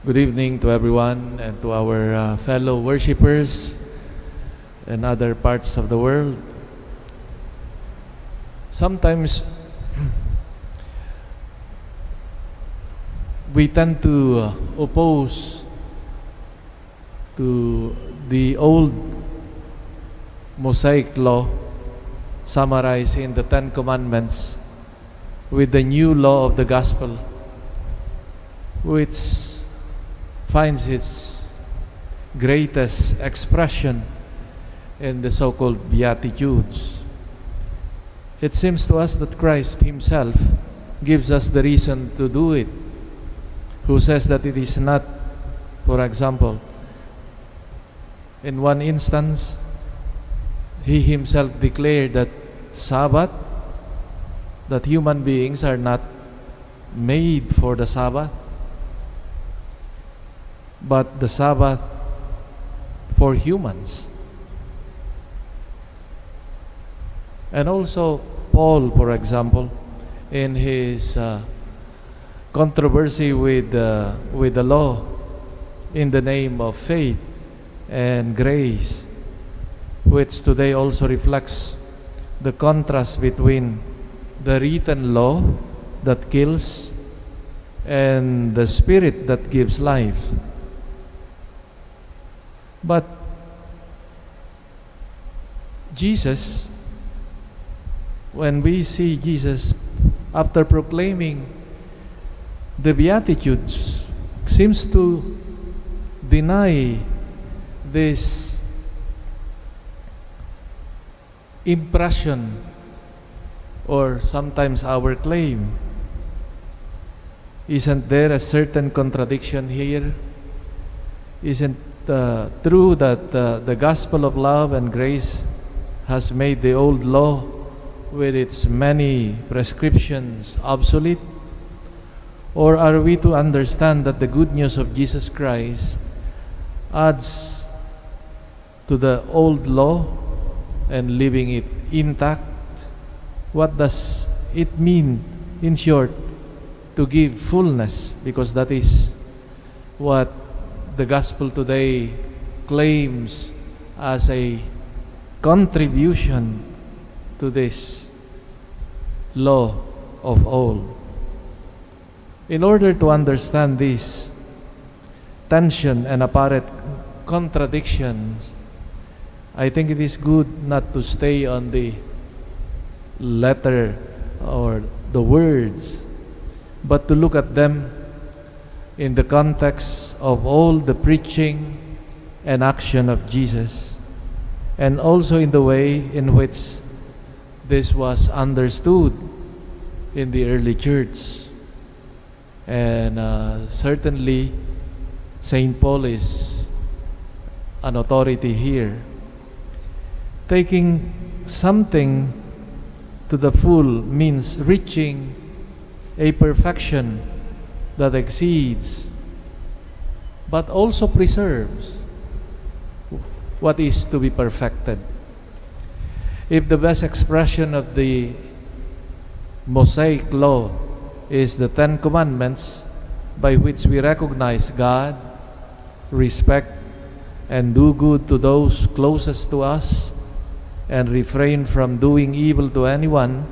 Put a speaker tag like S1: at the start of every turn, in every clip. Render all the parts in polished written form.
S1: Good evening to everyone and to our fellow worshipers in other parts of the world. Sometimes we tend to oppose to the old Mosaic law summarized in the Ten Commandments with the new law of the gospel, which finds its greatest expression in the so-called Beatitudes. It seems to us that Christ Himself gives us the reason to do it, who says that it is not, for example, in one instance, He Himself declared that Sabbath, that human beings are not made for the Sabbath, but the Sabbath for humans. And also Paul, for example, in his controversy with the law in the name of faith and grace, which today also reflects the contrast between the written law that kills and the Spirit that gives life. But Jesus, when we see Jesus after proclaiming the Beatitudes, seems to deny this impression, or sometimes our claim. Isn't there a certain contradiction here? Isn't true that the gospel of love and grace has made the old law with its many prescriptions obsolete? Or are we to understand that the good news of Jesus Christ adds to the old law and leaving it intact? What does it mean, in short, to give fullness? Because that is what the gospel today claims as a contribution to this law of old. In order to understand this tension and apparent contradictions, I think it is good not to stay on the letter or the words, but to look at them in the context of all the preaching and action of Jesus, and also in the way in which this was understood in the early church. And certainly St. Paul is an authority here. Taking something to the full means reaching a perfection that exceeds, but also preserves what is to be perfected. If the best expression of the Mosaic law is the Ten Commandments, by which we recognize God, respect, and do good to those closest to us, and refrain from doing evil to anyone,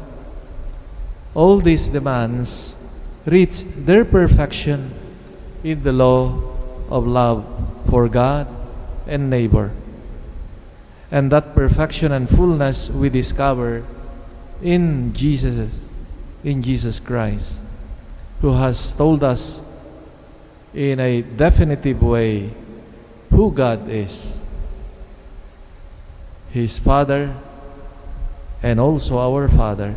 S1: all these demands reach their perfection in the law of love for God and neighbor. And that perfection and fullness we discover in Jesus Christ, who has told us in a definitive way who God is, His Father and also our Father.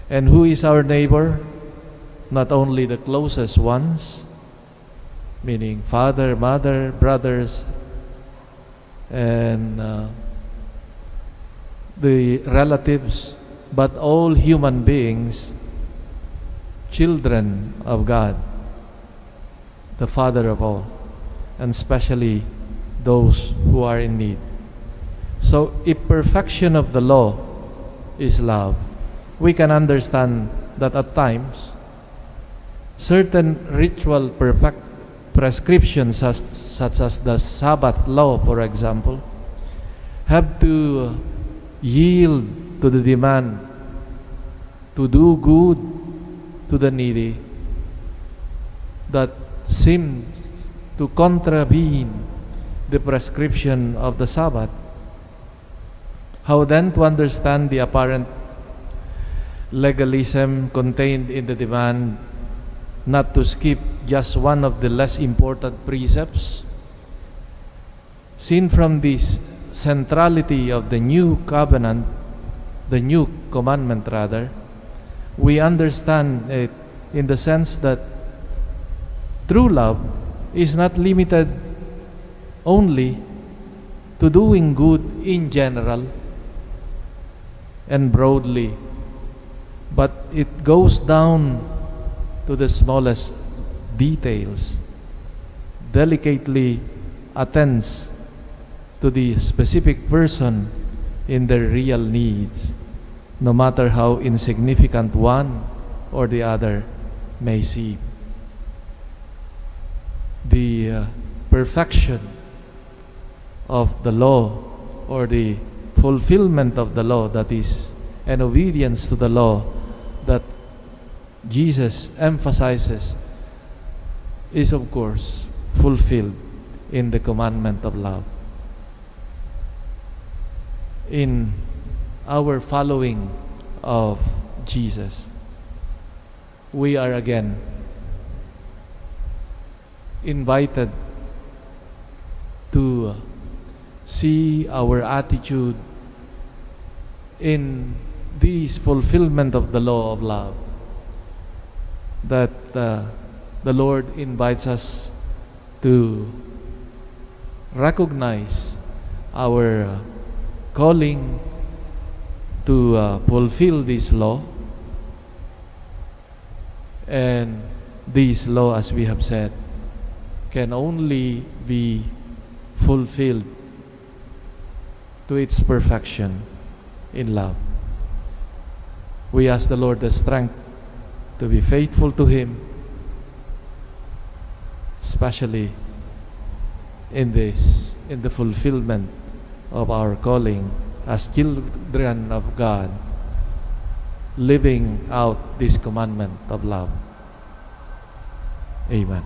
S1: And who is our neighbor? Not only the closest ones, meaning father, mother, brothers, and the relatives, but all human beings, children of God, the Father of all, and especially those who are in need. So, if perfection of the law is love, we can understand that at times certain ritual prescriptions such as the Sabbath law, for example, have to yield to the demand to do good to the needy that seems to contravene the prescription of the Sabbath. How then to understand the apparent legalism contained in the demand not to skip just one of the less important precepts? Seen from this centrality of the new covenant, the new commandment rather, we understand it in the sense that true love is not limited only to doing good in general and broadly, but it goes down to the smallest details, delicately attends to the specific person in their real needs, no matter how insignificant one or the other may seem. The perfection of the law, or the fulfillment of the law, that is, and obedience to the law that Jesus emphasizes, is of course fulfilled in the commandment of love. In our following of Jesus, we are again invited to see our attitude in this fulfillment of the law of love, that the Lord invites us to recognize our calling to fulfill this law. And this law, as we have said, can only be fulfilled to its perfection in love. We ask the Lord the strength to be faithful to Him, especially in the fulfillment of our calling as children of God, living out this commandment of love. Amen.